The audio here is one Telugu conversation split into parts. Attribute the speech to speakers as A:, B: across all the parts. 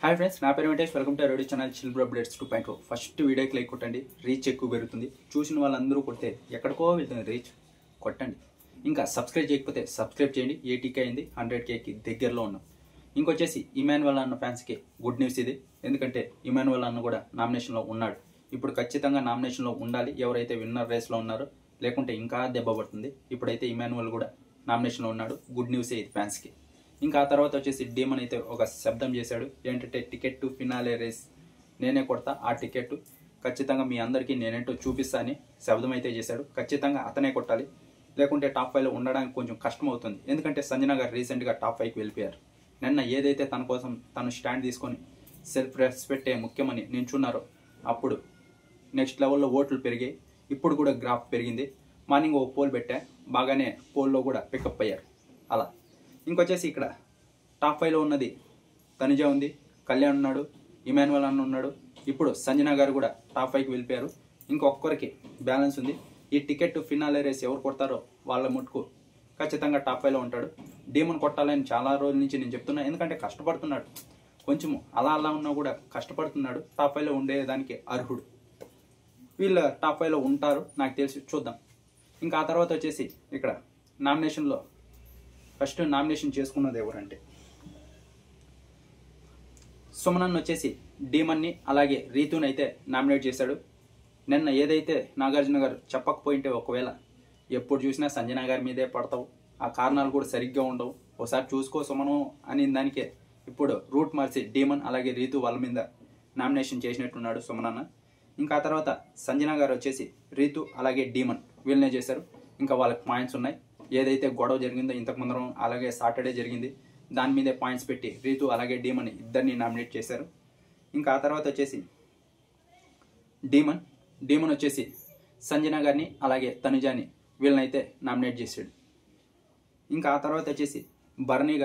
A: హాయ్ ఫ్రెండ్స్, నా పేరు Venkatesh. Welcome to ready channel chill bro updates 2.0. First వీడియోకి లైక్ కొట్టండి, రీచ్ ఎక్కువ పెరుగుతుంది. చూసిన వాళ్ళందరూ కొడితే ఎక్కడికో వెళ్తుంది రీచ్, కొట్టండి. ఇంకా సబ్స్క్రైబ్ చేయకపోతే సబ్స్క్రైబ్ చేయండి. 80K అయింది, 100Kకి దగ్గరలో ఉన్నాం. ఇంకొచ్చేసి ఇమాన్యువల్ అన్న ఫ్యాన్స్కి గుడ్ న్యూస్ ఇది. ఎందుకంటే ఇమాన్యువల్ అన్న కూడా నామినేషన్లో ఉన్నాడు. ఇప్పుడు ఖచ్చితంగా నామినేషన్లో ఉండాలి ఎవరైతే విన్నర్ రేస్లో ఉన్నారో, లేకుంటే ఇంకా దెబ్బ పడుతుంది. ఇప్పుడైతే ఇమాన్యువల్ కూడా నామినేషన్లో ఉన్నాడు. గుడ్ న్యూసే ఇది ఫ్యాన్స్కి. ఇంకా ఆ తర్వాత వచ్చేసి డీమన్ అయితే ఒక శబ్దం చేశాడు. ఏంటంటే టికెట్ టు ఫినాలే రేస్ నేనే కొడతా, ఆ టికెట్ ఖచ్చితంగా మీ అందరికీ నేనేంటో చూపిస్తా అని శబ్దం అయితే చేశాడు. ఖచ్చితంగా అతనే కొట్టాలి, లేకుంటే టాప్ 5లో ఉండడానికి కొంచెం కష్టం అవుతుంది. ఎందుకంటే సంజన గారు రీసెంట్గా టాప్ 5కి వెళ్ళిపోయారు. నిన్న ఏదైతే తన కోసం తను స్టాండ్ తీసుకొని సెల్ఫ్ రెస్పెక్టే ముఖ్యమని నించున్నారో అప్పుడు నెక్స్ట్ లెవెల్లో ఓట్లు పెరిగాయి. ఇప్పుడు కూడా గ్రాఫ్ పెరిగింది. మార్నింగ్ ఓ పోల్ పెట్టా, బాగానే పోల్లో కూడా పికప్ అయ్యారు. అలా ఇంకొచ్చేసి ఇక్కడ టాప్ 5లో ఉన్నది తనుజ ఉంది, కళ్యాణ్ ఉన్నాడు, ఇమాన్యువల్ అన్న ఉన్నాడు. ఇప్పుడు సంజన గారు కూడా టాప్ 5కి వెళ్ళిపోయారు. ఇంకొకరికి బ్యాలెన్స్ ఉంది. ఈ టికెట్ ఫినాలే రేస్ ఎవరు కొడతారో వాళ్ళ ముట్టుకు ఖచ్చితంగా టాప్ 5లో ఉంటాడు. డీమన్ కొట్టాలని చాలా రోజుల నుంచి నేను చెప్తున్నా. ఎందుకంటే కష్టపడుతున్నాడు, కొంచెము అలా ఉన్నా కూడా కష్టపడుతున్నాడు. టాప్ 5లో ఉండేదానికి అర్హుడు. వీళ్ళు టాప్ 5లో ఉంటారు నాకు తెలిసి, చూద్దాం. ఇంకా ఆ తర్వాత వచ్చేసి ఇక్కడ నామినేషన్లో ఫస్ట్ నామినేషన్ చేసుకున్నది ఎవరంటే సుమనన్ వచ్చేసి డీమన్ని అలాగే రీతుని అయితే నామినేట్ చేశాడు. నిన్న ఏదైతే నాగార్జున గారు చెప్పకపోయింటే, ఒకవేళ ఎప్పుడు చూసినా సంజన గారి మీదే పడతావు, ఆ కారణాలు కూడా సరిగ్గా ఉండవు, ఒకసారి చూసుకో సుమను అని దానికే ఇప్పుడు రూట్ మార్చి డీమన్ అలాగే రీతు వాళ్ళ మీద నామినేషన్ చేసినట్టున్నాడు సుమనన్న. ఇంకా ఆ తర్వాత సంజన గారు వచ్చేసి రీతు అలాగే డీమన్ వీళ్ళనే చేశారు. ఇంకా వాళ్ళకి పాయింట్స్ ఉన్నాయి. ఏదైతే గొడవ జరిగిందో ఇంతకు ముందరం అలాగే సాటర్డే జరిగింది, దాని మీదే పాయింట్స్ పెట్టి రీతు అలాగే డీమన్ ఇద్దరిని నామినేట్ చేశారు. ఇంకా ఆ తర్వాత వచ్చేసి డీమన్ వచ్చేసి సంజన గారిని అలాగే తనుజాని వీళ్ళనైతే నామినేట్ చేశాడు. ఇంకా ఆ తర్వాత వచ్చేసి బర్నీ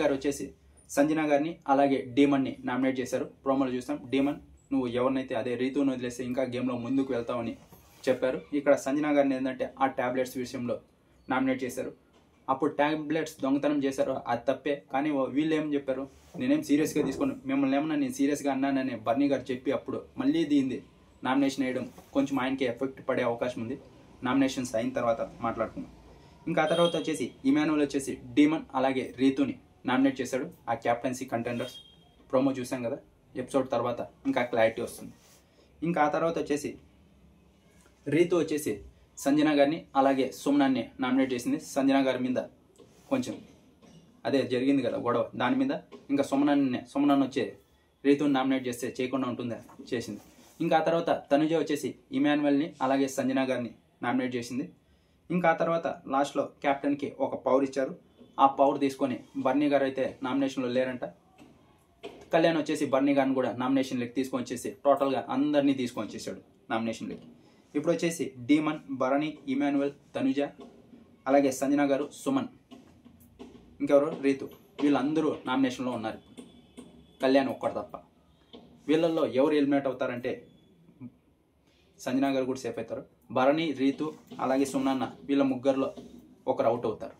A: గారు వచ్చేసి సంజన గారిని అలాగే డీమన్ని నామినేట్ చేశారు. ప్రోమోలో చూస్తాం, డీమన్ నువ్వు ఎవరినైతే అదే రీతుని వదిలేస్తే ఇంకా గేమ్లో ముందుకు వెళ్తావని చెప్పారు. ఇక్కడ సంజన గారిని ఏంటంటే ఆ ట్యాబ్లెట్స్ విషయంలో నామినేట్ చేశారు. అప్పుడు ట్యాబ్లెట్స్ దొంగతనం చేశారు, అది తప్పే. కానీ వీళ్ళు ఏం చెప్పారు, నేనేం సీరియస్గా తీసుకుని మిమ్మల్ని ఏమన్నా నేను సీరియస్గా అన్నానని బర్నీ గారు చెప్పి అప్పుడు మళ్ళీ దీంది నామినేషన్ వేయడం కొంచెం ఆయనకి ఎఫెక్ట్ పడే అవకాశం ఉంది. నామినేషన్స్ అయిన తర్వాత మాట్లాడుకున్నాం. ఇంకా ఆ తర్వాత వచ్చేసి ఇమాన్యువల్ వచ్చేసి డీమన్ అలాగే రీతుని నామినేట్ చేశాడు. ఆ క్యాప్టెన్సీ కంటెండర్స్ ప్రోమో చూసాం కదా, ఎపిసోడ్ తర్వాత ఇంకా క్లారిటీ వస్తుంది. ఇంకా ఆ తర్వాత వచ్చేసి రీతు వచ్చేసి సంజన గారిని అలాగే సుమనాన్ని నామినేట్ చేసింది. సంజన గారి మీద కొంచెం అదే జరిగింది కదా గొడవ, దాని మీద ఇంకా సుమనాన్ని వచ్చే రీతుని నామినేట్ చేస్తే చేయకుండా ఉంటుందా చేసింది. ఇంకా ఆ తర్వాత తనుజ వచ్చేసి ఇమాన్యువల్ని అలాగే సంజన గారిని నామినేట్ చేసింది. ఇంకా ఆ తర్వాత లాస్ట్లో క్యాప్టెన్కి ఒక పవర్ ఇచ్చారు. ఆ పవర్ తీసుకొని బర్నీ గారు అయితే నామినేషన్లో లేరంట. కళ్యాణ్ వచ్చేసి బర్నీ గారిని కూడా నామినేషన్లోకి తీసుకొని వచ్చేసి టోటల్గా అందరినీ తీసుకొని వచ్చేసాడు నామినేషన్లోకి. ఇప్పుడు వచ్చేసి డీమన్, భరణి, ఇమాన్యువల్, తనుజ అలాగే సంజన గారు, సుమన్, ఇంకెవరు రీతు, వీళ్ళందరూ నామినేషన్లో ఉన్నారు. కళ్యాణ్ ఒక్కడు తప్ప. వీళ్ళల్లో ఎవరు ఎలిమినేట్ అవుతారంటే సంజన గారు కూడా సేఫ్ అవుతారు. భరణి, రీతు అలాగే సుమనన్న వీళ్ళ ముగ్గురులో ఒకరు అవుట్ అవుతారు.